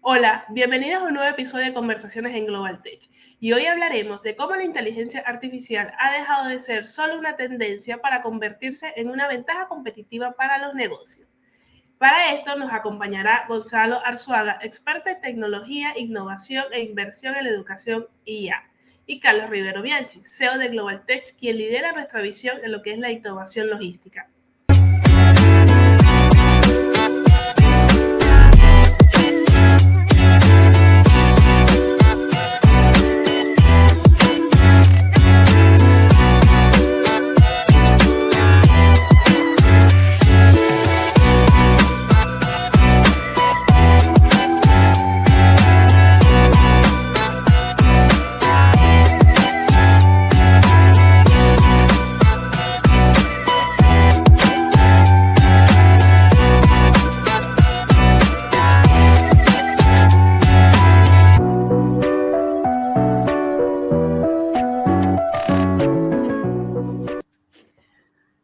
Hola, bienvenidos a un nuevo episodio de Conversaciones en Global Tech. Y hoy hablaremos de cómo la inteligencia artificial ha dejado de ser solo una tendencia para convertirse en una ventaja competitiva para los negocios. Para esto nos acompañará Gonzalo Arzuaga, experto en tecnología, innovación e inversión en la educación IA, y Carlos Rivero Bianchi, CEO de Global Tech, quien lidera nuestra visión en lo que es la innovación logística.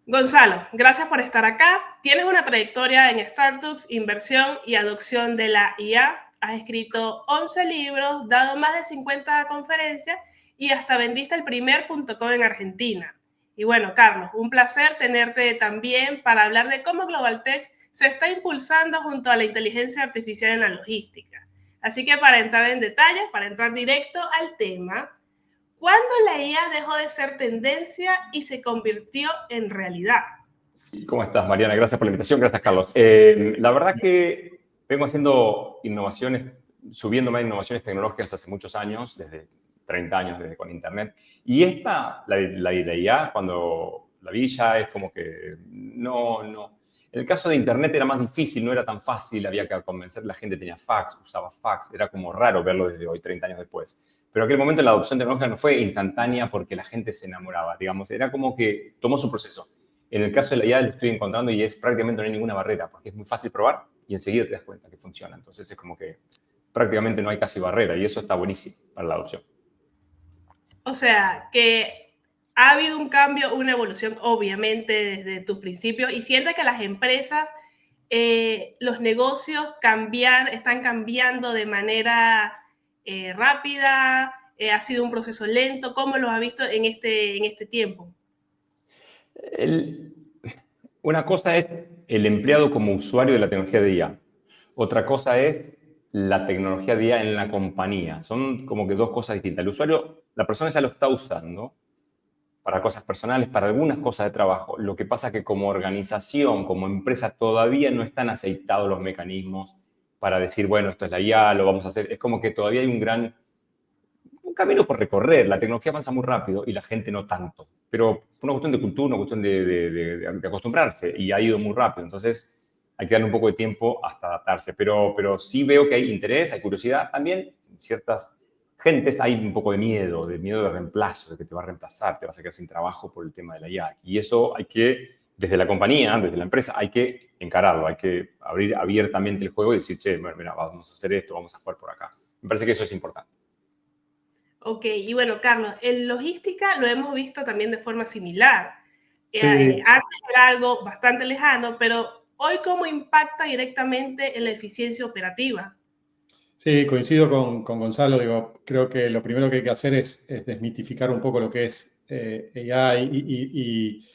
Gonzalo, gracias por estar acá. Tienes una trayectoria en startups, inversión y adopción de la IA. Has escrito 11 libros, dado más de 50 conferencias y hasta vendiste el primer .com en Argentina. Y bueno, Carlos, un placer tenerte también para hablar de cómo Global Tech se está impulsando junto a la inteligencia artificial en la logística. Así que para entrar en detalle, para entrar directo al tema, ¿cuándo la IA dejó de ser tendencia y se convirtió en realidad? ¿Cómo estás, Mariana? Gracias por la invitación. Gracias, Carlos. La verdad que vengo haciendo innovaciones, subiéndome a innovaciones tecnológicas hace muchos años, desde 30 años, desde con Internet. Y esta, la IA, cuando la vi ya es como que no. En el caso de Internet era más difícil, no era tan fácil, había que convencer, la gente tenía fax, usaba fax, era como raro verlo desde hoy, 30 años después. Pero aquel momento la adopción tecnológica no fue instantánea porque la gente se enamoraba, digamos, era como que tomó su proceso. En el caso de la IA lo estoy encontrando y es prácticamente no hay ninguna barrera porque es muy fácil probar y enseguida te das cuenta que funciona. Entonces es como que prácticamente no hay casi barrera y eso está buenísimo para la adopción. O sea, que ha habido un cambio, una evolución, obviamente, desde tus principios y sientes que las empresas, los negocios están cambiando de manera rápida, ha sido un proceso lento. ¿Cómo lo has visto en este tiempo? Una cosa es el empleado como usuario de la tecnología de IA. Otra cosa es la tecnología de IA en la compañía. Son como que dos cosas distintas. El usuario, la persona ya lo está usando para cosas personales, para algunas cosas de trabajo. Lo que pasa es que como organización, como empresa, todavía no están aceitados los mecanismos para decir, bueno, esto es la IA, lo vamos a hacer. Es como que todavía hay un camino por recorrer. La tecnología avanza muy rápido y la gente no tanto. Pero es una cuestión de cultura, una cuestión de acostumbrarse y ha ido muy rápido. Entonces hay que darle un poco de tiempo hasta adaptarse. Pero sí veo que hay interés, hay curiosidad. También en ciertas gentes hay un poco de miedo de reemplazo, de que te va a reemplazar, te vas a quedar sin trabajo por el tema de la IA. Y eso hay que, desde la compañía, desde la empresa, hay que encararlo, hay que abrir abiertamente el juego y decir, che, mira, vamos a hacer esto, vamos a jugar por acá. Me parece que eso es importante. Ok, y bueno, Carlos, en logística lo hemos visto también de forma similar. Sí. Antes era algo bastante lejano, pero hoy ¿cómo impacta directamente en la eficiencia operativa? Sí, coincido con Gonzalo. Digo, creo que lo primero que hay que hacer es desmitificar un poco lo que es AI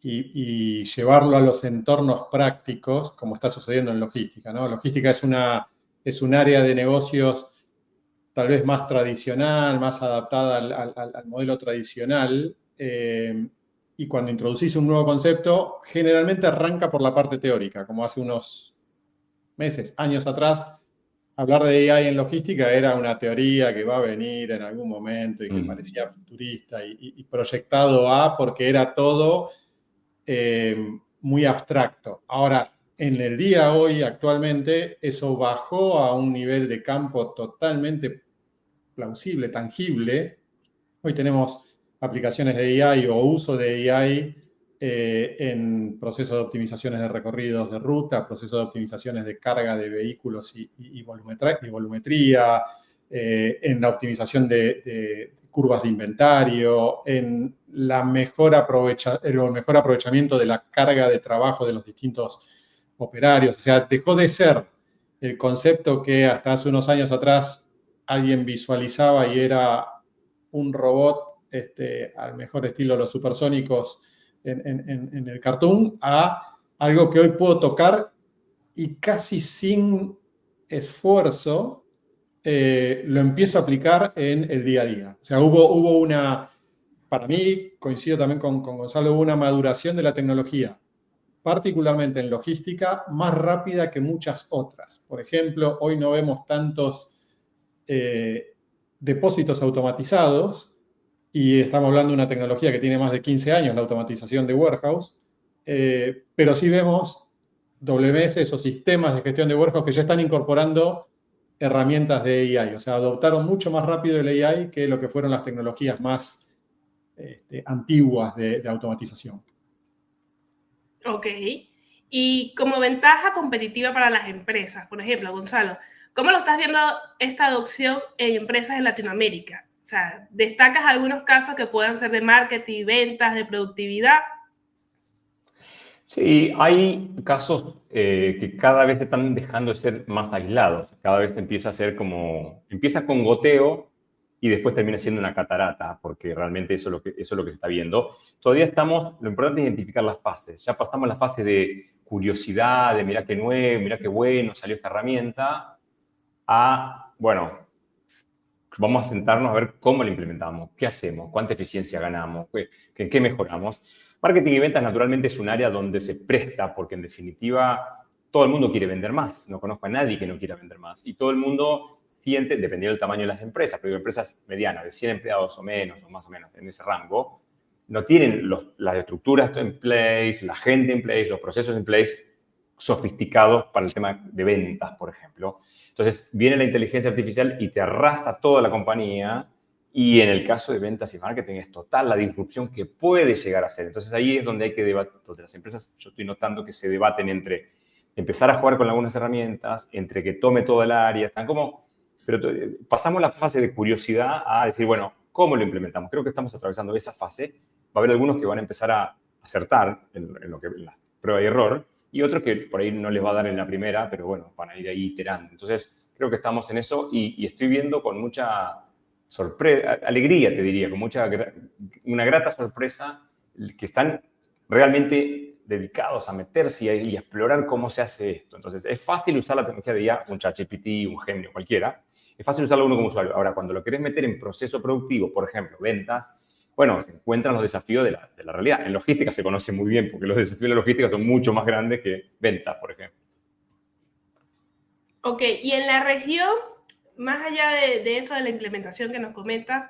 y llevarlo a los entornos prácticos, como está sucediendo en logística, ¿no? Logística es un área de negocios tal vez más tradicional, más adaptada al modelo tradicional. Y cuando introducís un nuevo concepto, generalmente arranca por la parte teórica, como hace unos meses, años atrás. Hablar de AI en logística era una teoría que va a venir en algún momento y que parecía futurista y proyectado porque era todo muy abstracto. Ahora, en el día hoy, actualmente, eso bajó a un nivel de campo totalmente plausible, tangible. Hoy tenemos aplicaciones de AI o uso de AI en procesos de optimizaciones de recorridos de ruta, procesos de optimizaciones de carga de vehículos y volumetría, en la optimización de curvas de inventario, en el mejor aprovechamiento de la carga de trabajo de los distintos operarios. O sea, dejó de ser el concepto que hasta hace unos años atrás alguien visualizaba y era un robot al mejor estilo los supersónicos en el cartoon, a algo que hoy puedo tocar y casi sin esfuerzo lo empiezo a aplicar en el día a día. O sea, hubo una, para mí, coincido también con Gonzalo, hubo una maduración de la tecnología, particularmente en logística, más rápida que muchas otras. Por ejemplo, hoy no vemos tantos depósitos automatizados, y estamos hablando de una tecnología que tiene más de 15 años, la automatización de warehouse, pero sí vemos WMS o sistemas de gestión de warehouse que ya están incorporando herramientas de AI, o sea, adoptaron mucho más rápido el AI que lo que fueron las tecnologías más antiguas de automatización. Ok. Y como ventaja competitiva para las empresas, por ejemplo, Gonzalo, ¿cómo lo estás viendo esta adopción en empresas en Latinoamérica? O sea, ¿destacas algunos casos que puedan ser de marketing, ventas, de productividad? Sí, hay casos que cada vez están dejando de ser más aislados. Cada vez empieza a ser como, empieza con goteo y después termina siendo una catarata, porque realmente eso es lo que se está viendo. Todavía estamos, lo importante es identificar las fases. Ya pasamos la fase de curiosidad, de mira qué nuevo, mira qué bueno, salió esta herramienta, a, bueno, vamos a sentarnos a ver cómo la implementamos, qué hacemos, cuánta eficiencia ganamos, en qué mejoramos. Marketing y ventas naturalmente es un área donde se presta, porque en definitiva todo el mundo quiere vender más. No conozco a nadie que no quiera vender más. Y todo el mundo siente, dependiendo del tamaño de las empresas, pero empresas medianas, de 100 empleados o menos, o más o menos en ese rango, no tienen las estructuras en place, la gente en place, los procesos en place sofisticados para el tema de ventas, por ejemplo. Entonces, viene la inteligencia artificial y te arrastra toda la compañía, y en el caso de ventas y marketing es total la disrupción que puede llegar a ser. Entonces, ahí es donde hay que debatir, donde las empresas, yo estoy notando que se debaten entre empezar a jugar con algunas herramientas, entre que tome toda el área, están como, pero pasamos la fase de curiosidad a decir, bueno, ¿cómo lo implementamos? Creo que estamos atravesando esa fase. Va a haber algunos que van a empezar a acertar en la prueba y error, y otros que por ahí no les va a dar en la primera, pero bueno, van a ir ahí iterando. Entonces, creo que estamos en eso y estoy viendo con mucha sorpresa, alegría, te diría, con una grata sorpresa, que están realmente dedicados a meterse y a explorar cómo se hace esto. Entonces, es fácil usar la tecnología de IA, un ChatGPT, un Gemini, cualquiera. Es fácil usarlo uno como usuario. Ahora, cuando lo querés meter en proceso productivo, por ejemplo, ventas, bueno, se encuentran los desafíos de la realidad. En logística se conoce muy bien, porque los desafíos de la logística son mucho más grandes que ventas, por ejemplo. Ok, y en la región, más allá de eso, de la implementación que nos comentas,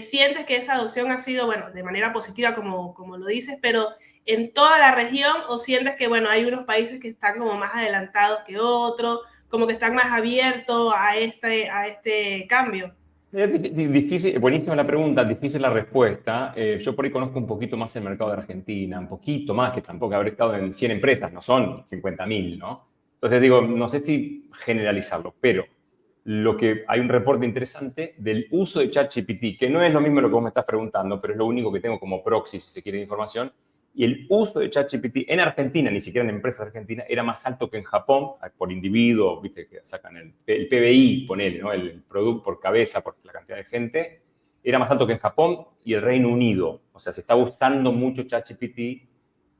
¿sientes que esa adopción ha sido, bueno, de manera positiva, como lo dices, pero en toda la región, o sientes que, bueno, hay unos países que están como más adelantados que otros, como que están más abiertos a este cambio? Difícil, buenísima la pregunta, difícil la respuesta. Yo por ahí conozco un poquito más el mercado de Argentina, un poquito más, que tampoco habré estado en 100 empresas, no son 50.000, ¿no? Entonces digo, no sé si generalizarlo, pero lo que hay un reporte interesante del uso de ChatGPT, que no es lo mismo lo que vos me estás preguntando, pero es lo único que tengo como proxy, si se quiere, de información. Y el uso de ChatGPT en Argentina, ni siquiera en empresas argentinas, era más alto que en Japón, por individuo, viste que sacan el PBI, ponele, ¿no? El producto por cabeza, por la cantidad de gente, era más alto que en Japón y el Reino Unido. O sea, se está usando mucho ChatGPT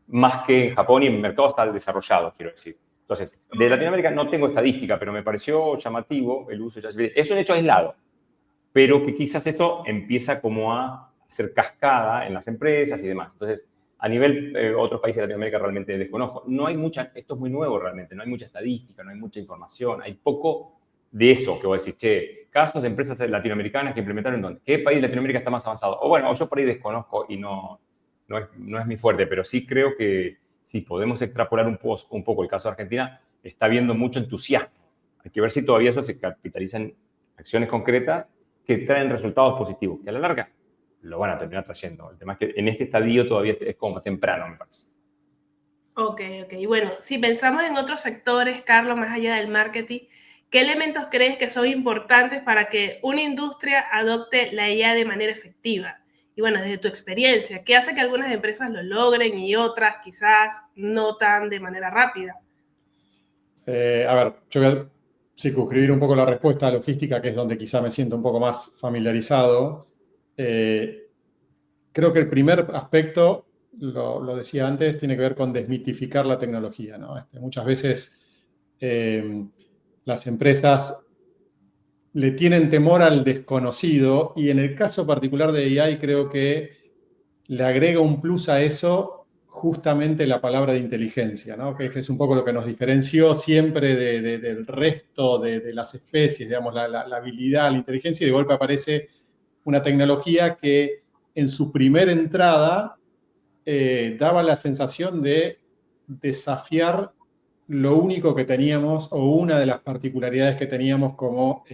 más que en Japón, y en mercados está desarrollado, quiero decir. Entonces, de Latinoamérica no tengo estadística, pero me pareció llamativo el uso de ChatGPT. Es un hecho aislado, pero que quizás eso empieza como a hacer cascada en las empresas y demás. Entonces, a nivel otros países de Latinoamérica realmente desconozco. No hay mucha, esto es muy nuevo realmente, no hay mucha estadística, no hay mucha información, hay poco de eso que vos decís, che, casos de empresas latinoamericanas que implementaron ¿dónde? ¿Qué país de Latinoamérica está más avanzado? O bueno, yo por ahí desconozco y no es mi fuerte, pero sí creo que si podemos extrapolar un poco el caso de Argentina, está habiendo mucho entusiasmo. Hay que ver si todavía eso se capitaliza en acciones concretas que traen resultados positivos, que a la larga lo van a terminar trayendo. El tema es que en este estadio todavía es como temprano, me parece. Ok. Y bueno, si pensamos en otros sectores, Carlos, más allá del marketing, ¿qué elementos crees que son importantes para que una industria adopte la IA de manera efectiva? Y bueno, desde tu experiencia, ¿qué hace que algunas empresas lo logren y otras quizás no tan de manera rápida? A ver, yo voy a circunscribir un poco la respuesta a logística, que es donde quizá me siento un poco más familiarizado, creo que el primer aspecto, lo decía antes, tiene que ver con desmitificar la tecnología, ¿no? Muchas veces las empresas le tienen temor al desconocido y en el caso particular de AI creo que le agrega un plus a eso justamente la palabra de inteligencia, ¿no? Que es un poco lo que nos diferenció siempre del resto de las especies, digamos, la habilidad, la inteligencia, y de golpe aparece una tecnología que en su primera entrada daba la sensación de desafiar lo único que teníamos o una de las particularidades que teníamos como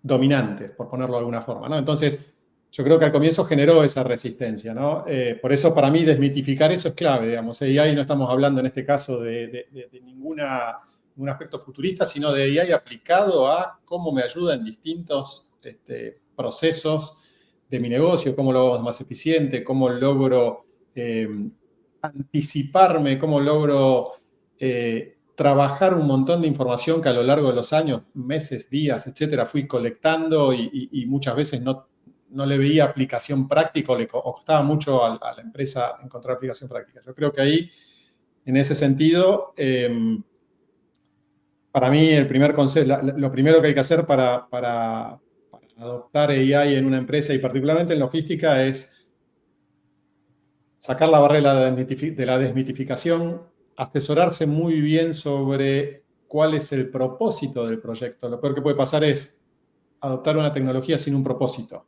dominantes, por ponerlo de alguna forma, ¿no? Entonces, yo creo que al comienzo generó esa resistencia, ¿no? Por eso, para mí, desmitificar eso es clave, digamos. AI no estamos hablando en este caso de ningún aspecto futurista, sino de AI aplicado a cómo me ayuda en distintos procesos de mi negocio, cómo lo hago más eficiente, cómo logro anticiparme, cómo logro trabajar un montón de información que a lo largo de los años, meses, días, etcétera, fui colectando y muchas veces no le veía aplicación práctica o le costaba mucho a la empresa encontrar aplicación práctica. Yo creo que ahí, en ese sentido, para mí el primer consejo, lo primero que hay que hacer para adoptar AI en una empresa y particularmente en logística es sacar la barrera de la desmitificación, asesorarse muy bien sobre cuál es el propósito del proyecto. Lo peor que puede pasar es adoptar una tecnología sin un propósito.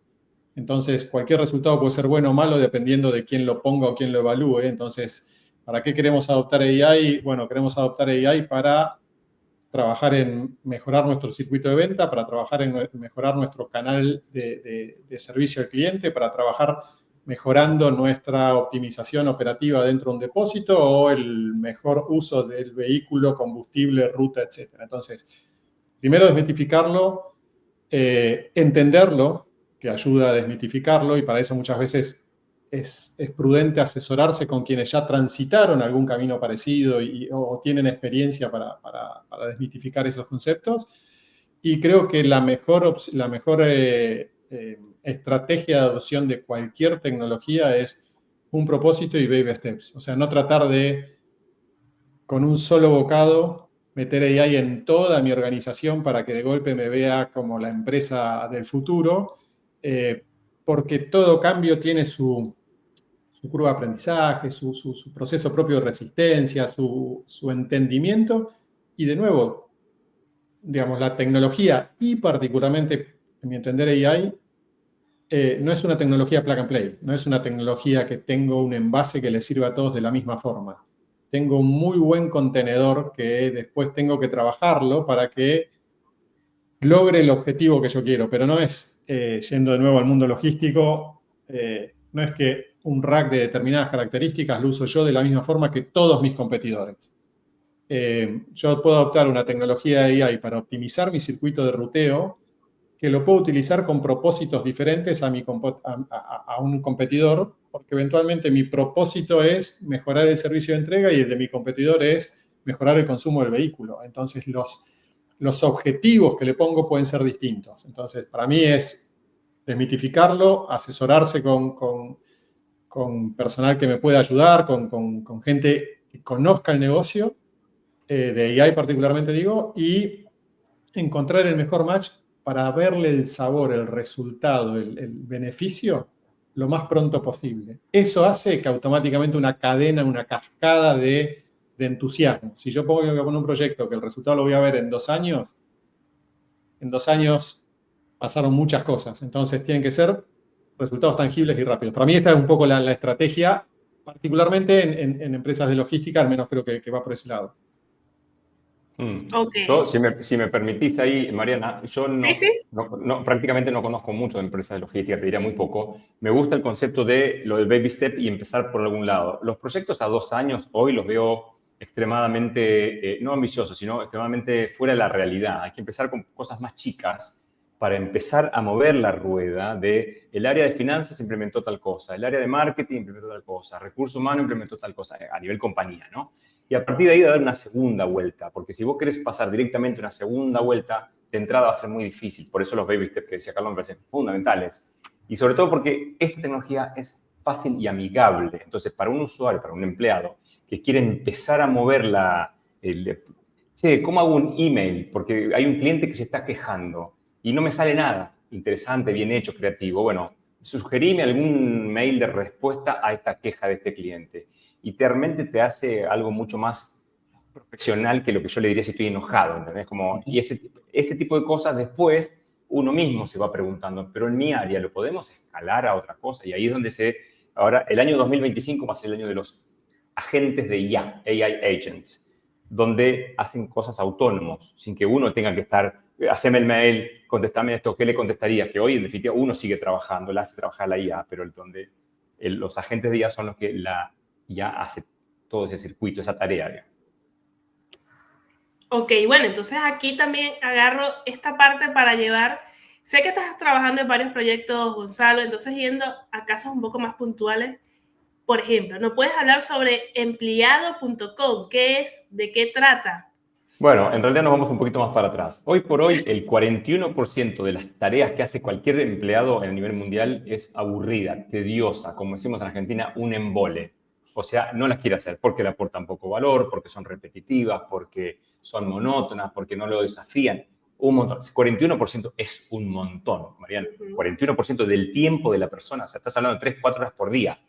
Entonces, cualquier resultado puede ser bueno o malo dependiendo de quién lo ponga o quién lo evalúe. Entonces, ¿para qué queremos adoptar AI? Bueno, queremos adoptar AI para trabajar en mejorar nuestro circuito de venta, para trabajar en mejorar nuestro canal de servicio al cliente, para trabajar mejorando nuestra optimización operativa dentro de un depósito o el mejor uso del vehículo, combustible, ruta, etc. Entonces, primero desmitificarlo, entenderlo, que ayuda a desmitificarlo, y para eso muchas veces es prudente asesorarse con quienes ya transitaron algún camino parecido o tienen experiencia para desmitificar esos conceptos. Y creo que la mejor estrategia de adopción de cualquier tecnología es un propósito y baby steps. O sea, no tratar de, con un solo bocado, meter AI en toda mi organización para que de golpe me vea como la empresa del futuro, porque todo cambio tiene su curva de aprendizaje, su proceso propio de resistencia, su entendimiento. Y de nuevo, digamos, la tecnología y particularmente, en mi entender, AI, no es una tecnología plug and play, no es una tecnología que tengo un envase que le sirva a todos de la misma forma. Tengo un muy buen contenedor que después tengo que trabajarlo para que logre el objetivo que yo quiero, pero no es, yendo de nuevo al mundo logístico, no es que un rack de determinadas características lo uso yo de la misma forma que todos mis competidores. Yo puedo adoptar una tecnología de AI para optimizar mi circuito de ruteo, que lo puedo utilizar con propósitos diferentes a un competidor, porque eventualmente mi propósito es mejorar el servicio de entrega y el de mi competidor es mejorar el consumo del vehículo. Entonces, los objetivos que le pongo pueden ser distintos. Entonces, para mí es desmitificarlo, asesorarse con personal que me pueda ayudar, con gente que conozca el negocio, de AI particularmente digo, y encontrar el mejor match para verle el sabor, el resultado, el beneficio lo más pronto posible. Eso hace que automáticamente una cadena, una cascada de entusiasmo. Si yo pongo un proyecto que el resultado lo voy a ver en 2 años, en 2 años pasaron muchas cosas. Entonces tienen que ser resultados tangibles y rápidos. Para mí esta es un poco la estrategia, particularmente en empresas de logística, al menos creo que va por ese lado. Okay. Yo, si me permitís ahí, Mariana, yo Sí. prácticamente no conozco mucho de empresas de logística, te diría muy poco. Me gusta el concepto de lo del baby step y empezar por algún lado. Los proyectos a 2 años hoy los veo extremadamente, no ambiciosos, sino extremadamente fuera de la realidad. Hay que empezar con cosas más chicas para empezar a mover la rueda de el área de finanzas implementó tal cosa, el área de marketing implementó tal cosa, recursos humanos implementó tal cosa, a nivel compañía, ¿no? y a partir de ahí dar una segunda vuelta, porque si vos querés pasar directamente una segunda vuelta, de entrada va a ser muy difícil. Por eso los baby steps que decía Carlos me parecen fundamentales. Y sobre todo porque esta tecnología es fácil y amigable. Entonces, para un usuario, para un empleado que quiere empezar a mover che, ¿cómo hago un email? Porque hay un cliente que se está quejando y no me sale nada interesante, bien hecho, creativo. Bueno, sugerime algún mail de respuesta a esta queja de este cliente. Y realmente te hace algo mucho más profesional que lo que yo le diría si estoy enojado, ¿entendés? Y ese tipo de cosas después uno mismo se va preguntando, pero en mi área lo podemos escalar a otra cosa. Y ahí es donde ahora el año 2025 va a ser el año de los agentes de IA, AI agents, donde hacen cosas autónomos, sin que uno tenga que estar, haceme el mail, contestame esto, ¿qué le contestaría? Que hoy, en definitiva, uno sigue trabajando, la hace trabajar la IA, pero los agentes de IA son los que la IA hace todo ese circuito, esa tarea, digamos. Ok, bueno, entonces aquí también agarro esta parte para llevar, sé que estás trabajando en varios proyectos, Gonzalo, entonces yendo a casos un poco más puntuales, por ejemplo, ¿nos puedes hablar sobre empleado.com? ¿Qué es? ¿De qué trata? Bueno, en realidad nos vamos un poquito más para atrás. Hoy por hoy, el 41% de las tareas que hace cualquier empleado a nivel mundial es aburrida, tediosa, como decimos en Argentina, un embole. O sea, no las quiere hacer porque le aportan poco valor, porque son repetitivas, porque son monótonas, porque no lo desafían. Un montón. 41% es un montón, Mariana. 41% del tiempo de la persona. O sea, estás hablando de 3, 4 horas por día.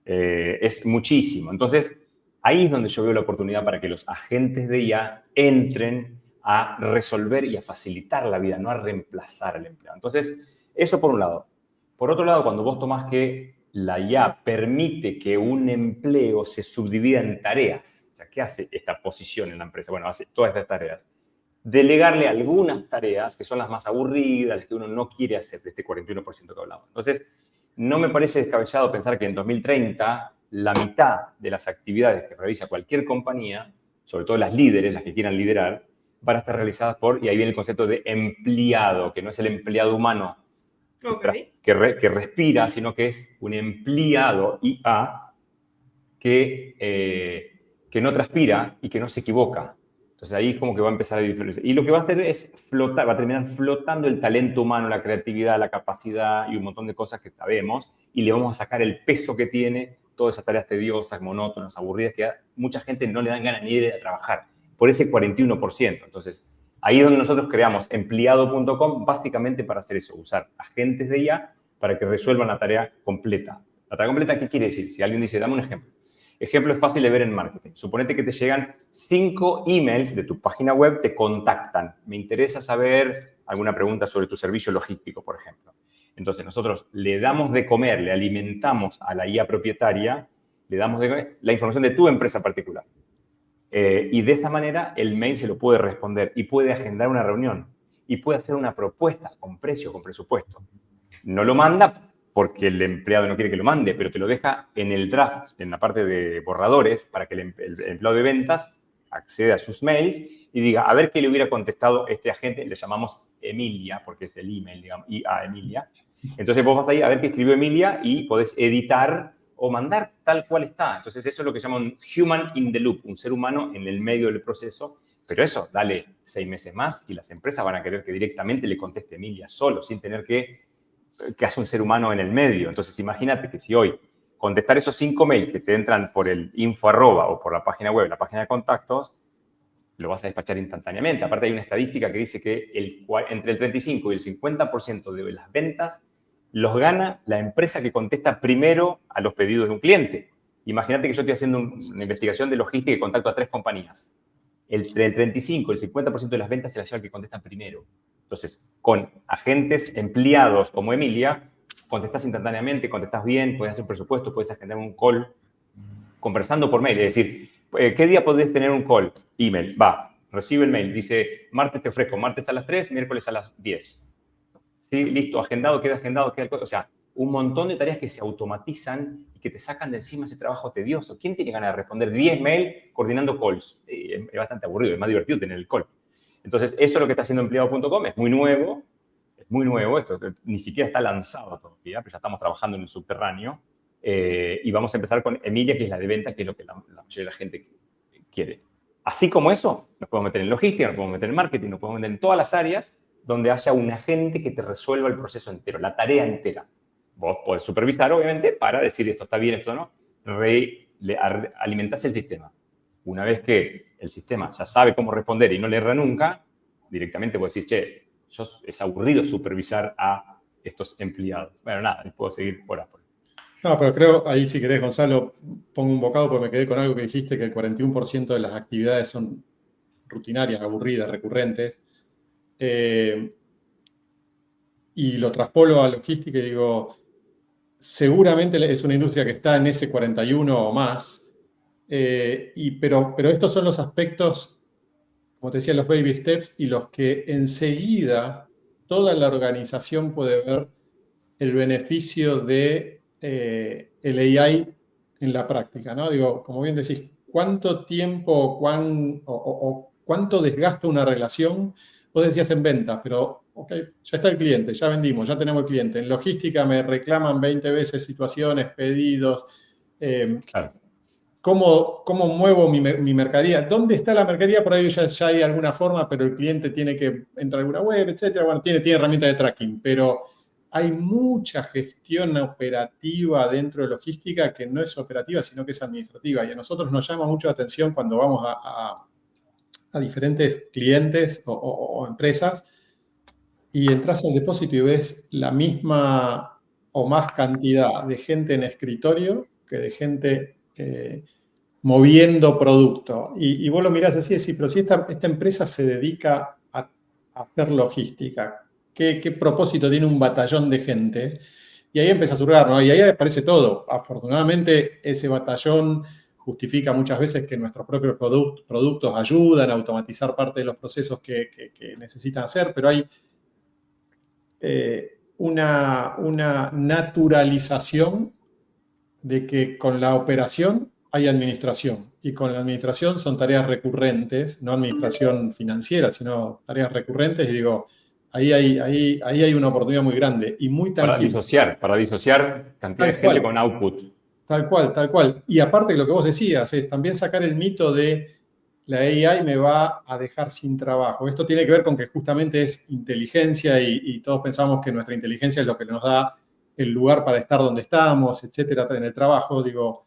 Es muchísimo. Entonces, ahí es donde yo veo la oportunidad para que los agentes de IA entren a resolver y a facilitar la vida, no a reemplazar al empleado. Entonces, eso por un lado. Por otro lado, cuando vos tomás que la IA permite que un empleo se subdivida en tareas, o sea, ¿qué hace esta posición en la empresa? Bueno, hace todas estas tareas. Delegarle algunas tareas que son las más aburridas, las que uno no quiere hacer, de este 41% que hablamos. Entonces, no me parece descabellado pensar que en 2030 la mitad de las actividades que realiza cualquier compañía, sobre todo las líderes, las que quieran liderar, van a estar realizadas y ahí viene el concepto de empleado, que no es el empleado humano que respira, sino que es un empleado IA que no transpira y que no se equivoca. Entonces ahí es como que va a empezar a diferenciar. Y lo que va a hacer es flotar, va a terminar flotando el talento humano, la creatividad, la capacidad y un montón de cosas que sabemos y le vamos a sacar el peso que tiene todas esas tareas tediosas, monótonas, aburridas, que a mucha gente no le dan ganas ni de trabajar, por ese 41%. Entonces, ahí es donde nosotros creamos empleado.com básicamente para hacer eso, usar agentes de IA para que resuelvan la tarea completa. ¿La tarea completa qué quiere decir? Si alguien dice, dame un ejemplo. Ejemplo es fácil de ver en marketing. Suponete que te llegan 5 emails de tu página web, te contactan. Me interesa saber alguna pregunta sobre tu servicio logístico, por ejemplo. Entonces, nosotros le damos de comer, le alimentamos a la IA propietaria, le damos de comer la información de tu empresa particular. Y de esa manera, el mail se lo puede responder y puede agendar una reunión y puede hacer una propuesta con precio, con presupuesto. No lo manda porque el empleado no quiere que lo mande, pero te lo deja en el draft, en la parte de borradores, para que el empleado de ventas acceda a sus mails y diga, a ver qué le hubiera contestado este agente. Le llamamos Emilia, porque es el email, digamos, IA Emilia. Entonces vos vas ahí a ver qué escribió Emilia y podés editar o mandar tal cual está. Entonces eso es lo que llaman un human in the loop, un ser humano en el medio del proceso. Pero eso, dale 6 meses más y las empresas van a querer que directamente le conteste Emilia solo, sin tener que hace un ser humano en el medio. Entonces, imagínate que si hoy contestar esos 5 mails que te entran por el info @ o por la página web, la página de contactos, lo vas a despachar instantáneamente. Aparte, hay una estadística que dice que entre el 35 y el 50% de las ventas los gana la empresa que contesta primero a los pedidos de un cliente. Imagínate que yo estoy haciendo una investigación de logística y contacto a 3 compañías. Entre el 35 y el 50% de las ventas se las lleva el que contesta primero. Entonces, con agentes empleados como Emilia, contestás instantáneamente, contestás bien, puedes hacer un presupuesto, puedes agendar un call conversando por mail. Es decir, ¿qué día podés tener un call? Email, va, recibe el mail, dice, martes te ofrezco, martes a las 3, miércoles a las 10. Sí, listo, agendado, queda el call. O sea, un montón de tareas que se automatizan y que te sacan de encima ese trabajo tedioso. ¿Quién tiene ganas de responder 10 mails coordinando calls? Es bastante aburrido, es más divertido tener el call. Entonces, eso es lo que está haciendo empleado.com, es muy nuevo, esto ni siquiera está lanzado todavía, pero ya estamos trabajando en el subterráneo y vamos a empezar con Emilia, que es la de venta, que es lo que la mayoría de la gente quiere. Así como eso, nos podemos meter en logística, nos podemos meter en marketing, nos podemos meter en todas las áreas donde haya un agente que te resuelva el proceso entero, la tarea entera. Vos podés supervisar, obviamente, para decir esto está bien, esto no. Alimentás el sistema. Una vez que el sistema ya sabe cómo responder y no le erra nunca, directamente vos decís, che, es aburrido supervisar a estos empleados. Bueno, nada, les puedo seguir por ahí. No, pero creo, ahí si querés, Gonzalo, pongo un bocado porque me quedé con algo que dijiste, que el 41% de las actividades son rutinarias, aburridas, recurrentes. Y lo traspolo a logística y digo, seguramente es una industria que está en ese 41 o más, pero estos son los aspectos, como te decía, los baby steps y los que enseguida toda la organización puede ver el beneficio de el AI en la práctica, ¿no? Digo, como bien decís, ¿cuánto tiempo o cuánto desgasta una relación? Vos decías en ventas, pero ok, ya está el cliente, ya vendimos, ya tenemos el cliente. En logística me reclaman 20 veces situaciones, pedidos. Claro. ¿Cómo muevo mi mercadería? ¿Dónde está la mercadería? Por ahí ya hay alguna forma, pero el cliente tiene que entrar a alguna web, etcétera. Bueno, tiene herramientas de tracking, pero hay mucha gestión operativa dentro de logística que no es operativa, sino que es administrativa. Y a nosotros nos llama mucho la atención cuando vamos a diferentes clientes o empresas y entras al depósito y ves la misma o más cantidad de gente en escritorio que de gente moviendo producto. Y vos lo mirás así y decís, pero si esta empresa se dedica a hacer logística, ¿qué propósito tiene un batallón de gente? Y ahí empieza a surgar, ¿no? Y ahí aparece todo. Afortunadamente, ese batallón justifica muchas veces que nuestros propios productos ayudan a automatizar parte de los procesos que necesitan hacer, pero hay una naturalización de que con la operación hay administración, y con la administración son tareas recurrentes, no administración financiera, sino tareas recurrentes, y digo, ahí hay una oportunidad muy grande y muy tangible. Para disociar cantidad de gente con output. Tal cual, tal cual. Y aparte de lo que vos decías, es también sacar el mito de la AI me va a dejar sin trabajo. Esto tiene que ver con que justamente es inteligencia y todos pensamos que nuestra inteligencia es lo que nos da el lugar para estar donde estamos, etcétera, en el trabajo, digo,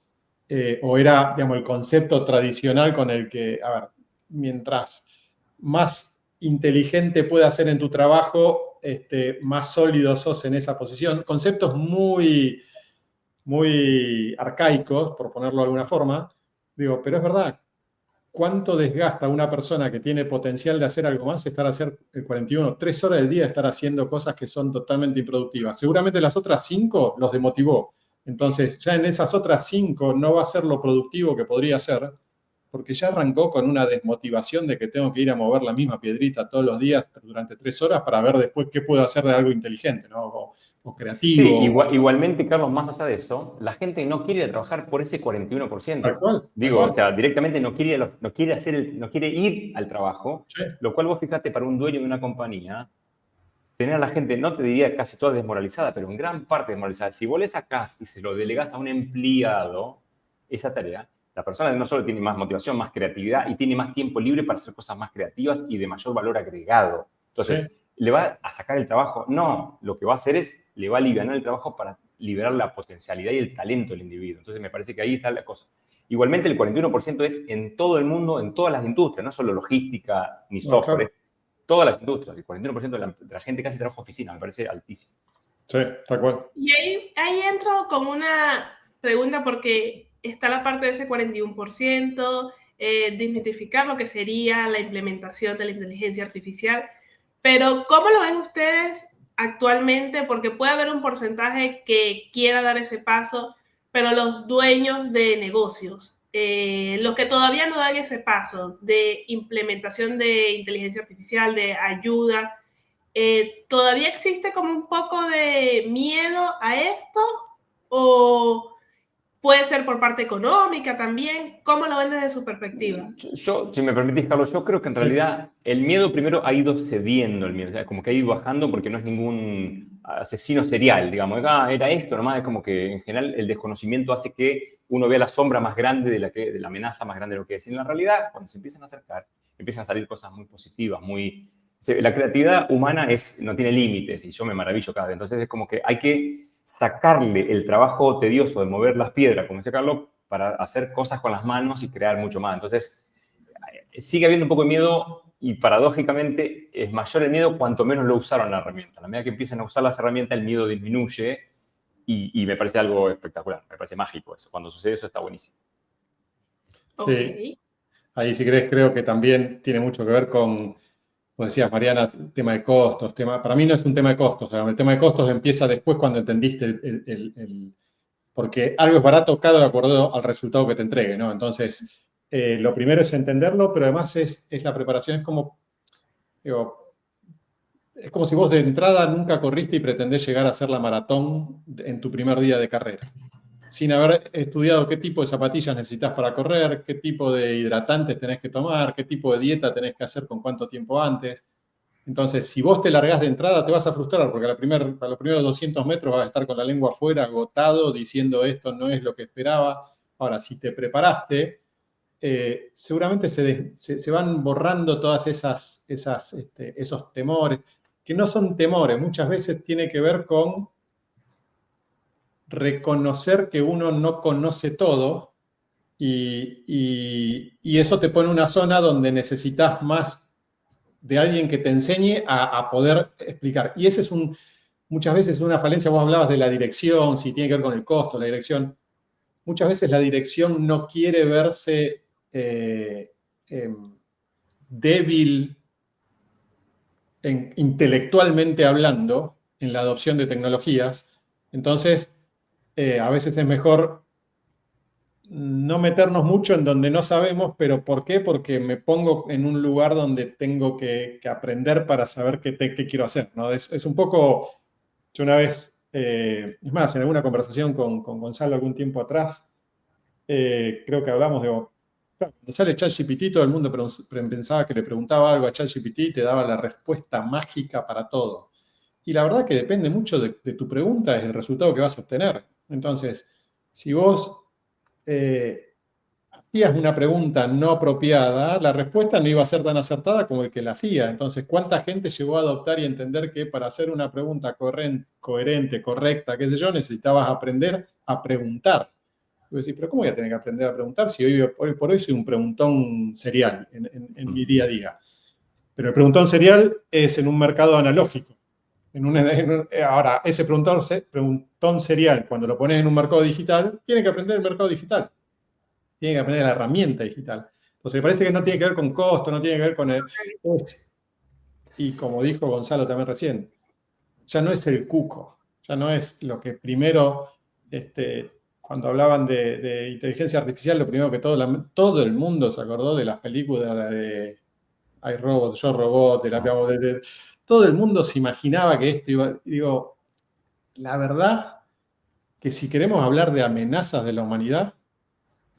o era, digamos, el concepto tradicional con el que, a ver, mientras más inteligente puedas ser en tu trabajo, más sólido sos en esa posición. Conceptos muy arcaicos, por ponerlo de alguna forma, digo, pero es verdad, ¿cuánto desgasta una persona que tiene potencial de hacer algo más estar a hacer el 41, 3 horas del día estar haciendo cosas que son totalmente improductivas? Seguramente las otras 5 los demotivó. Entonces, ya en esas otras 5 no va a ser lo productivo que podría ser, porque ya arrancó con una desmotivación de que tengo que ir a mover la misma piedrita todos los días durante 3 horas para ver después qué puedo hacer de algo inteligente, ¿no? O creativo. Sí, igualmente, Carlos, más allá de eso, la gente no quiere trabajar por ese 41%. Tal cual. Digo, o sea, directamente no quiere ir al trabajo, sí. Lo cual vos fíjate, para un dueño de una compañía, tener a la gente, no te diría casi toda desmoralizada, pero en gran parte desmoralizada. Si vos le sacás y se lo delegás a un empleado esa tarea, la persona no solo tiene más motivación, más creatividad y tiene más tiempo libre para hacer cosas más creativas y de mayor valor agregado. Entonces, sí. ¿Le va a sacar el trabajo? No, lo que va a hacer es, le va a aliviar el trabajo para liberar la potencialidad y el talento del individuo. Entonces, me parece que ahí está la cosa. Igualmente, el 41% es en todo el mundo, en todas las industrias, no solo logística ni software, claro. Todas las industrias. El 41% de la gente casi trabaja oficina, me parece altísimo. Sí, tal cual. Y ahí entro con una pregunta, porque está la parte de ese 41%, desmitificar lo que sería la implementación de la inteligencia artificial. Pero, ¿cómo lo ven ustedes actualmente? Porque puede haber un porcentaje que quiera dar ese paso, pero los dueños de negocios, los que todavía no dan ese paso de implementación de inteligencia artificial, de ayuda, ¿todavía existe como un poco de miedo a esto? ¿O puede ser por parte económica también? ¿Cómo lo ven desde su perspectiva? Yo, si me permitís, Carlos, yo creo que en realidad el miedo primero ha ido cediendo, el miedo, o sea, como que ha ido bajando porque no es ningún asesino serial, digamos. Era esto nomás, es como que en general el desconocimiento hace que uno vea la sombra más grande de la amenaza más grande de lo que es. Y en la realidad, cuando se empiezan a acercar, empiezan a salir cosas muy positivas, la creatividad humana no tiene límites y yo me maravillo cada vez. Entonces es como que hay que sacarle el trabajo tedioso de mover las piedras, como decía Carlos, para hacer cosas con las manos y crear mucho más. Entonces sigue habiendo un poco de miedo y paradójicamente es mayor el miedo cuanto menos lo usaron la herramienta. A la medida que empiezan a usar las herramientas, el miedo disminuye y me parece algo espectacular, me parece mágico eso. Cuando sucede eso está buenísimo. Sí, Ok. ahí si querés creo que también tiene mucho que ver con, como decías Mariana, tema de costos. Para mí no es un tema de costos, el tema de costos empieza después cuando entendiste porque algo es barato cada de acuerdo al resultado que te entregue, ¿no? Entonces, lo primero es entenderlo, pero además es la preparación, digo, es como si vos de entrada nunca corriste y pretendés llegar a hacer la maratón en tu primer día de carrera, sin haber estudiado qué tipo de zapatillas necesitas para correr, qué tipo de hidratantes tenés que tomar, qué tipo de dieta tenés que hacer con cuánto tiempo antes. Entonces, si vos te largás de entrada, te vas a frustrar, porque a los primeros 200 metros vas a estar con la lengua afuera, agotado, diciendo esto no es lo que esperaba. Ahora, si te preparaste, seguramente se van borrando todas esos temores, que no son temores, muchas veces tiene que ver con reconocer que uno no conoce todo y eso te pone en una zona donde necesitas más de alguien que te enseñe a poder explicar. Y ese muchas veces es una falencia. Vos hablabas de la dirección, si tiene que ver con el costo, la dirección. Muchas veces la dirección no quiere verse débil intelectualmente hablando en la adopción de tecnologías. Entonces, a veces es mejor no meternos mucho en donde no sabemos, pero ¿por qué? Porque me pongo en un lugar donde tengo que aprender para saber qué quiero hacer, ¿no? Es un poco, yo una vez, es más, en alguna conversación con Gonzalo algún tiempo atrás, creo que hablamos de, claro, cuando sale ChatGPT, todo el mundo pensaba que le preguntaba algo a ChatGPT y te daba la respuesta mágica para todo. Y la verdad que depende mucho de tu pregunta, es el resultado que vas a obtener. Entonces, si vos hacías una pregunta no apropiada, la respuesta no iba a ser tan acertada como el que la hacía. Entonces, ¿cuánta gente llegó a adoptar y entender que para hacer una pregunta coherente, correcta, qué sé yo, necesitabas aprender a preguntar? Y vos decís, pero ¿cómo voy a tener que aprender a preguntar si hoy por hoy soy un preguntón serial en mi día a día? Pero el preguntón serial es en un mercado analógico. Ahora, ese preguntón serial, cuando lo pones en un mercado digital, tiene que aprender el mercado digital. Tiene que aprender la herramienta digital. Entonces, parece que no tiene que ver con costo, no tiene que ver con y como dijo Gonzalo también recién, ya no es el cuco, ya no es lo que primero, cuando hablaban de inteligencia artificial, lo primero que todo el mundo se acordó de las películas de iRobot, Yo Robot, todo el mundo se imaginaba que esto iba, digo, la verdad que si queremos hablar de amenazas de la humanidad,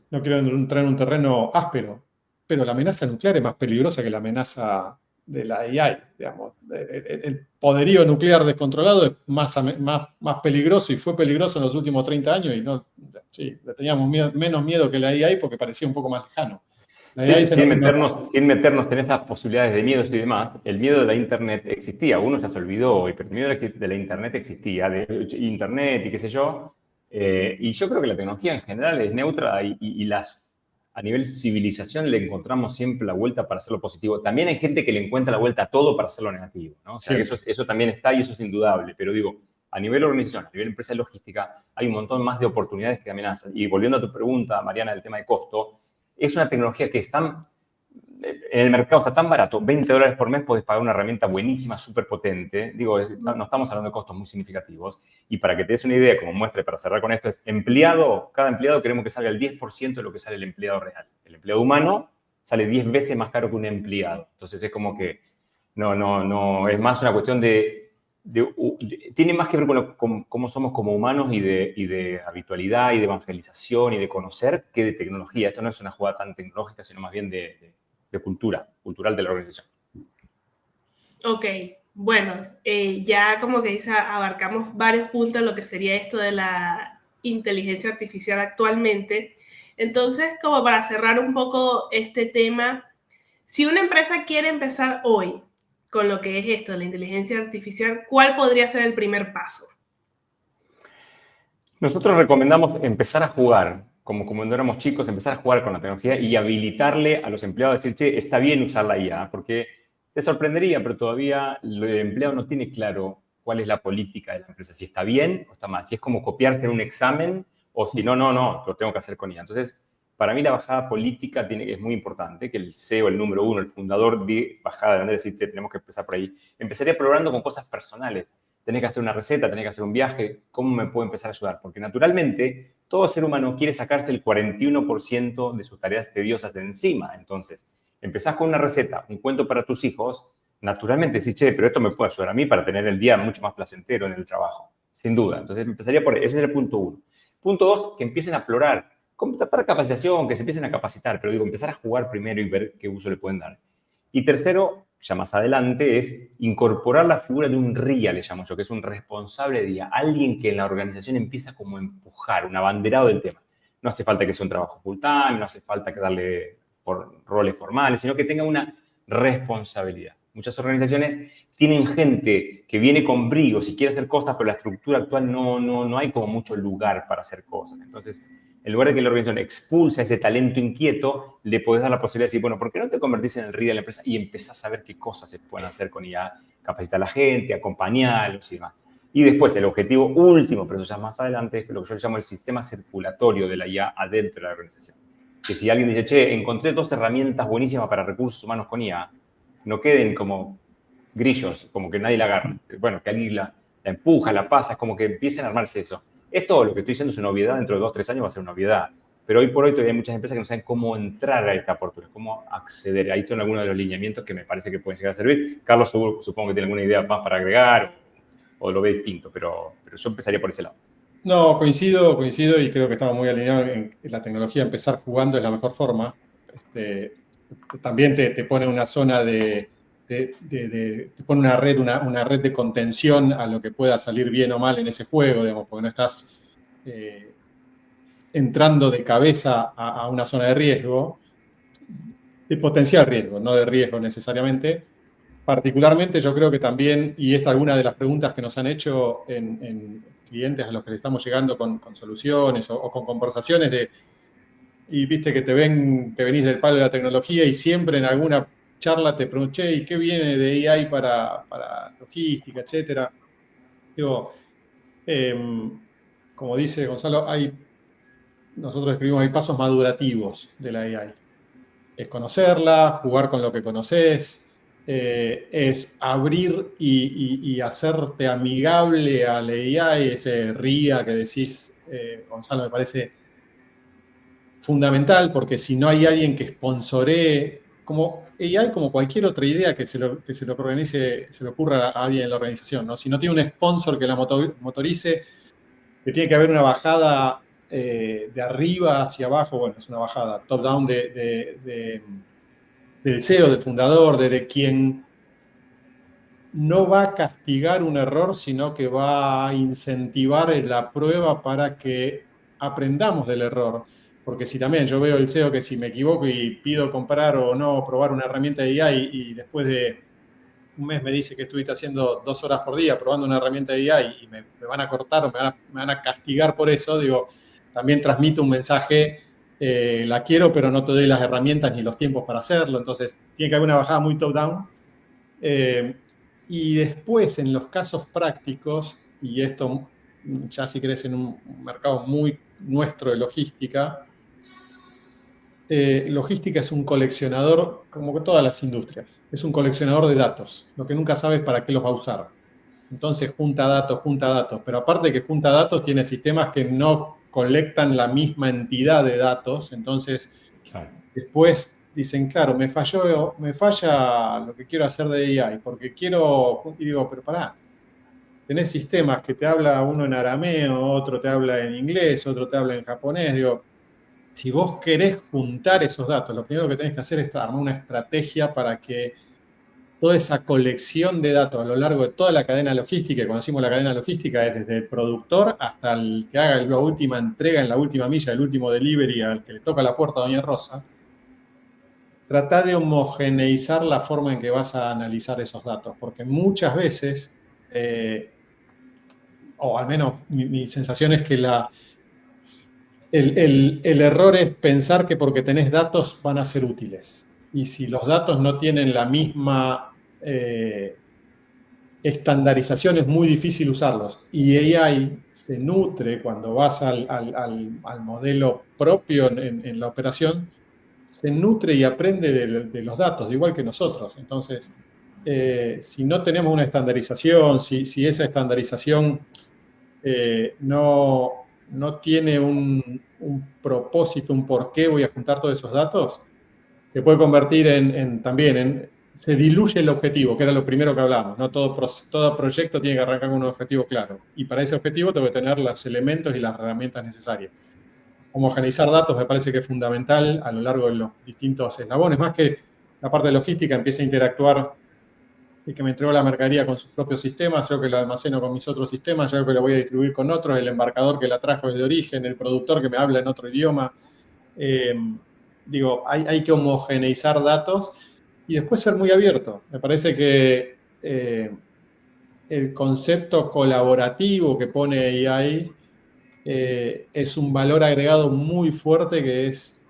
no quiero entrar en un terreno áspero, pero la amenaza nuclear es más peligrosa que la amenaza de la AI, digamos. El poderío nuclear descontrolado es más peligroso y fue peligroso en los últimos 30 años y sí, le teníamos menos miedo que la AI porque parecía un poco más lejano. Sin meternos en esas posibilidades de miedos y demás, el miedo de la Internet existía. Uno ya se olvidó hoy, pero el miedo de la Internet existía, de Internet y qué sé yo. Y yo creo que la tecnología en general es neutra a nivel civilización le encontramos siempre la vuelta para hacerlo positivo. También hay gente que le encuentra la vuelta a todo para hacerlo negativo, ¿no? O sea, Sí. eso también está y eso es indudable. Pero digo, a nivel organización, a nivel empresa logística, hay un montón más de oportunidades que de amenazas. Y volviendo a tu pregunta, Mariana, del tema de costo, es una tecnología que en el mercado está tan barato, $20 por mes podés pagar una herramienta buenísima, súper potente. Digo, no estamos hablando de costos muy significativos. Y para que te des una idea, como muestra, para cerrar con esto, cada empleado queremos que salga el 10% de lo que sale el empleado real. El empleado humano sale 10 veces más caro que un empleado. Entonces es como que no, es más una cuestión tiene más que ver con cómo somos como humanos y de habitualidad y de evangelización y de conocer que de tecnología. Esto no es una jugada tan tecnológica, sino más bien de cultural de la organización. Ok, Bueno, ya como que dice, abarcamos varios puntos de lo que sería esto de la inteligencia artificial actualmente. Entonces, como para cerrar un poco este tema, si una empresa quiere empezar hoy con lo que es esto de la inteligencia artificial, ¿cuál podría ser el primer paso? Nosotros recomendamos empezar a jugar, como cuando éramos chicos, empezar a jugar con la tecnología y habilitarle a los empleados a decir, che, está bien usar la IA, porque te sorprendería, pero todavía el empleado no tiene claro cuál es la política de la empresa, si está bien o está mal, si es como copiarse en un examen o si no, lo tengo que hacer con IA. Entonces, para mí la bajada política es muy importante, que el CEO, el número uno, el fundador de bajada de bandera, decir, che, tenemos que empezar por ahí. Empezaría probando con cosas personales. Tenés que hacer una receta, tenés que hacer un viaje, ¿cómo me puedo empezar a ayudar? Porque naturalmente todo ser humano quiere sacarte el 41% de sus tareas tediosas de encima. Entonces, empezás con una receta, un cuento para tus hijos, naturalmente decís, che, pero esto me puede ayudar a mí para tener el día mucho más placentero en el trabajo. Sin duda. Entonces, empezaría por ese es el punto uno. Punto dos, que empiecen a explorar. Para capacitación, que se empiecen a capacitar, pero digo, empezar a jugar primero y ver qué uso le pueden dar. Y tercero, ya más adelante, es incorporar la figura de un RIA, le llamo yo, que es un responsable de IA, alguien que en la organización empieza como a empujar, un abanderado del tema. No hace falta que sea un trabajo full time, no hace falta que darle por roles formales, sino que tenga una responsabilidad. Muchas organizaciones tienen gente que viene con bríos y quiere hacer cosas, pero la estructura actual no hay como mucho lugar para hacer cosas. Entonces, en lugar de que la organización expulse a ese talento inquieto, le podés dar la posibilidad de decir, bueno, ¿por qué no te convertís en el RIA de la empresa y empezás a ver qué cosas se pueden hacer con IA? Capacitar a la gente, acompañarlos y demás. Y después, el objetivo último, pero eso ya más adelante, es lo que yo llamo el sistema circulatorio de la IA adentro de la organización. Que si alguien dice, che, encontré 2 herramientas buenísimas para recursos humanos con IA, no queden como grillos, como que nadie la agarra. Bueno, que alguien la empuja, la pasa, es como que empiecen a armarse eso. Esto, lo que estoy diciendo, es una obviedad, dentro de 2 o 3 años va a ser una obviedad. Pero hoy por hoy todavía hay muchas empresas que no saben cómo entrar a esta oportunidad, cómo acceder. Ahí son algunos de los lineamientos que me parece que pueden llegar a servir. Carlos supongo que tiene alguna idea más para agregar o lo ve distinto, pero yo empezaría por ese lado. No, coincido y creo que estamos muy alineados en la tecnología. Empezar jugando es la mejor forma. También te pone una zona te pone una red de contención a lo que pueda salir bien o mal en ese juego, digamos, porque no estás entrando de cabeza a una zona de riesgo, de potencial riesgo, no de riesgo necesariamente. Particularmente yo creo que también, y esta es alguna de las preguntas que nos han hecho en clientes a los que le estamos llegando con soluciones o con conversaciones y viste que te ven que venís del palo de la tecnología y siempre en alguna charla te pregunté, che, ¿y qué viene de AI para logística, etcétera? Digo, como dice Gonzalo, nosotros escribimos, hay pasos madurativos de la AI. Es conocerla, jugar con lo que conoces, es abrir y hacerte amigable a la AI, ese RIA que decís, Gonzalo, me parece fundamental, porque si no hay alguien que sponsoree, como AI, como cualquier otra idea que se le organice, se le ocurra a alguien en la organización, ¿no? Si no tiene un sponsor que la motorice, que tiene que haber una bajada de arriba hacia abajo, bueno, es una bajada top-down del CEO, del fundador, de quien no va a castigar un error, sino que va a incentivar la prueba para que aprendamos del error. Porque si también yo veo el CEO que si me equivoco y pido comprar o no probar una herramienta de AI y después de un mes me dice que estuviste haciendo 2 horas por día probando una herramienta de AI y me van a cortar o me van a castigar por eso, digo, también transmito un mensaje, la quiero, pero no te doy las herramientas ni los tiempos para hacerlo. Entonces, tiene que haber una bajada muy top-down. Y después, en los casos prácticos, y esto ya si querés en un mercado muy nuestro de logística, logística es un coleccionador, como que todas las industrias, es un coleccionador de datos. Lo que nunca sabe es para qué los va a usar. Entonces junta datos, pero aparte de que junta datos, tiene sistemas que no colectan la misma entidad de datos. Entonces, claro, después dicen, claro, me falla lo que quiero hacer de AI, porque y digo, pero pará, tenés sistemas que te habla uno en arameo, otro te habla en inglés, otro te habla en japonés, digo, si vos querés juntar esos datos, lo primero que tenés que hacer es armar una estrategia para que toda esa colección de datos a lo largo de toda la cadena logística, y cuando decimos la cadena logística es desde el productor hasta el que haga la última entrega en la última milla, el último delivery al que le toca la puerta a Doña Rosa, trata de homogeneizar la forma en que vas a analizar esos datos, porque muchas veces, o al menos mi sensación es que el error es pensar que porque tenés datos van a ser útiles. Y si los datos no tienen la misma estandarización, es muy difícil usarlos. Y AI se nutre cuando vas al modelo propio en la operación, se nutre y aprende de los datos, igual que nosotros. Entonces, si no tenemos una estandarización, si esa estandarización no tiene un propósito, un por qué voy a juntar todos esos datos, se puede convertir se diluye el objetivo, que era lo primero que hablábamos, ¿no? Todo proyecto tiene que arrancar con un objetivo claro. Y para ese objetivo tengo que tener los elementos y las herramientas necesarias. Homogeneizar datos me parece que es fundamental a lo largo de los distintos eslabones, más que la parte de logística empieza a interactuar y que me entregó la mercadería con sus propios sistemas, yo que lo almaceno con mis otros sistemas, yo que lo voy a distribuir con otros, el embarcador que la trajo es de origen, el productor que me habla en otro idioma. Hay que homogeneizar datos y después ser muy abierto. Me parece que el concepto colaborativo que pone AI es un valor agregado muy fuerte que es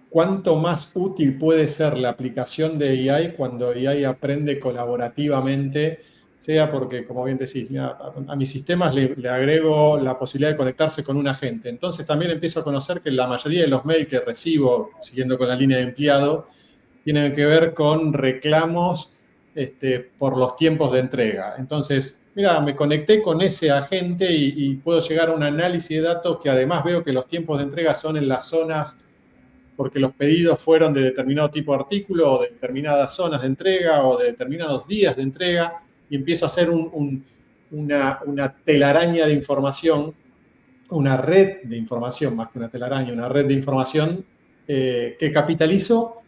cuánto más útil puede ser la aplicación de AI cuando AI aprende colaborativamente, sea porque, como bien decís, mira, a mis sistemas le agrego la posibilidad de conectarse con un agente. Entonces también empiezo a conocer que la mayoría de los mails que recibo, siguiendo con la línea de empleado, tienen que ver con reclamos por los tiempos de entrega. Entonces, mira, me conecté con ese agente y puedo llegar a un análisis de datos que además veo que los tiempos de entrega son en las zonas porque los pedidos fueron de determinado tipo de artículo o de determinadas zonas de entrega o de determinados días de entrega y empiezo a hacer una telaraña de información, una red de información, más que una telaraña, una red de información que capitalizo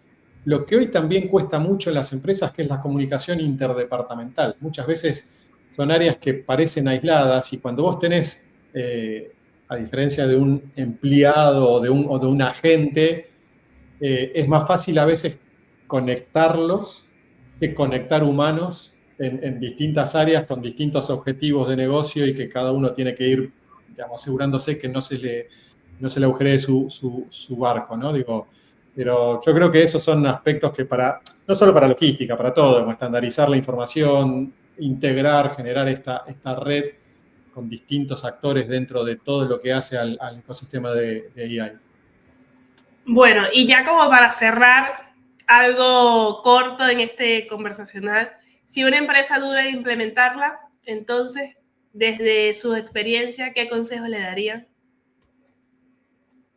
lo que hoy también cuesta mucho en las empresas, que es la comunicación interdepartamental. Muchas veces son áreas que parecen aisladas y cuando vos tenés, a diferencia de un empleado o de un agente, es más fácil a veces conectarlos que conectar humanos en distintas áreas con distintos objetivos de negocio y que cada uno tiene que ir, digamos, asegurándose que no se le agujeree su barco, ¿no? Pero yo creo que esos son aspectos que no solo para logística, para todo, como estandarizar la información, integrar, generar esta red con distintos actores dentro de todo lo que hace al ecosistema de AI. Bueno, y ya como para cerrar algo corto en este conversacional, si una empresa duda en implementarla, entonces, desde su experiencia, ¿qué consejos le darían?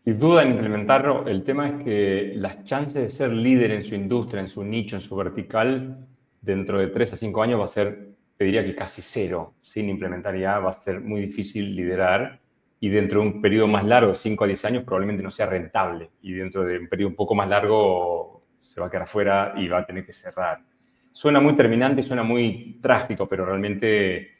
Sin duda en implementarlo, el tema es que las chances de ser líder en su industria, en su nicho, en su vertical, dentro de 3 a 5 años va a ser, te diría que casi cero. Sin implementar IA va a ser muy difícil liderar y dentro de un periodo más largo, de 5 a 10 años, probablemente no sea rentable y dentro de un periodo un poco más largo se va a quedar fuera y va a tener que cerrar. Suena muy terminante, suena muy trágico, pero realmente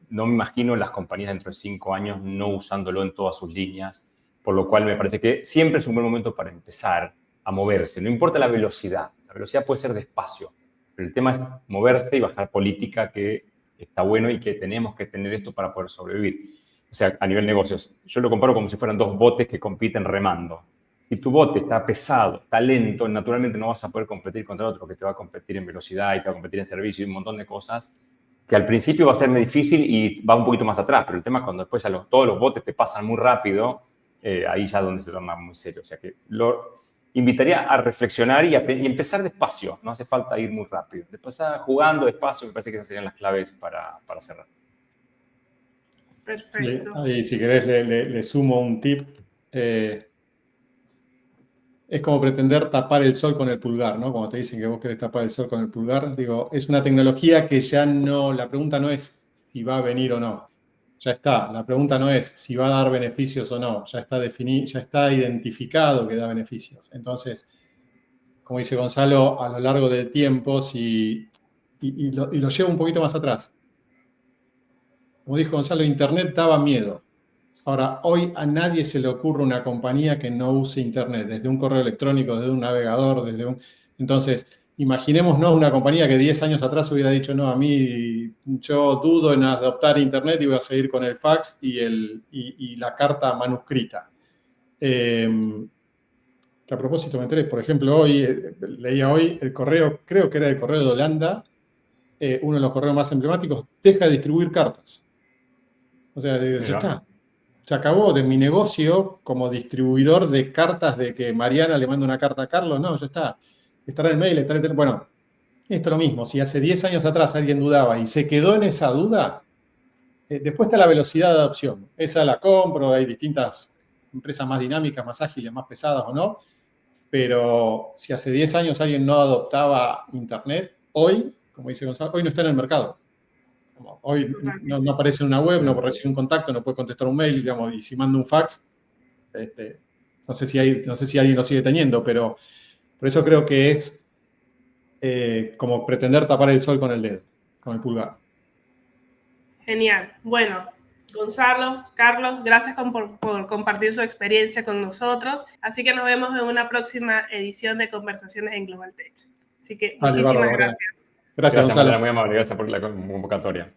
no me imagino las compañías dentro de 5 años no usándolo en todas sus líneas. Por lo cual me parece que siempre es un buen momento para empezar a moverse. No importa la velocidad puede ser despacio, pero el tema es moverse y bajar política, que está bueno y que tenemos que tener esto para poder sobrevivir. O sea, a nivel negocios, yo lo comparo como si fueran 2 botes que compiten remando. Si tu bote está pesado, está lento, naturalmente no vas a poder competir contra otro que te va a competir en velocidad y te va a competir en servicio y un montón de cosas que al principio va a ser muy difícil y va un poquito más atrás, pero el tema es cuando después todos los botes te pasan muy rápido, ahí ya es donde se toma muy serio. O sea que lo invitaría a reflexionar y empezar despacio. No hace falta ir muy rápido. Después jugando despacio, me parece que esas serían las claves para cerrar. Perfecto. Sí, y si querés le sumo un tip. Es como pretender tapar el sol con el pulgar, ¿no? Cuando te dicen que vos querés tapar el sol con el pulgar, es una tecnología que ya no, la pregunta no es si va a venir o no. Ya está. La pregunta no es si va a dar beneficios o no. Ya está definido, ya está identificado que da beneficios. Entonces, como dice Gonzalo, a lo largo del tiempo, y lo llevo un poquito más atrás. Como dijo Gonzalo, Internet daba miedo. Ahora, hoy a nadie se le ocurre una compañía que no use Internet, desde un correo electrónico, desde un navegador, Entonces, imaginémonos una compañía que 10 años atrás hubiera dicho, no, a mí yo dudo en adoptar Internet y voy a seguir con el fax y la carta manuscrita. Que a propósito me enteré, por ejemplo, hoy, leía hoy el correo, creo que era el correo de Holanda, uno de los correos más emblemáticos, deja de distribuir cartas. O sea, ya está. Se acabó de mi negocio como distribuidor de cartas de que Mariana le manda una carta a Carlos. No, ya está. Estará el mail, estará el teléfono. Bueno, esto es lo mismo. Si hace 10 años atrás alguien dudaba y se quedó en esa duda, después está la velocidad de adopción. Esa la compro, hay distintas empresas más dinámicas, más ágiles, más pesadas o no. Pero si hace 10 años alguien no adoptaba Internet, hoy, como dice Gonzalo, hoy no está en el mercado. Hoy no aparece en una web, no puede recibir un contacto, no puede contestar un mail, digamos, y si manda un fax, no sé si alguien lo sigue teniendo, pero por eso creo que es como pretender tapar el sol con el dedo, con el pulgar. Genial. Bueno, Gonzalo, Carlos, gracias por compartir su experiencia con nosotros. Así que nos vemos en una próxima edición de Conversaciones en Global Tech. Así que muchísimas gracias. Gracias, Gonzalo. Muy amable, gracias por la convocatoria.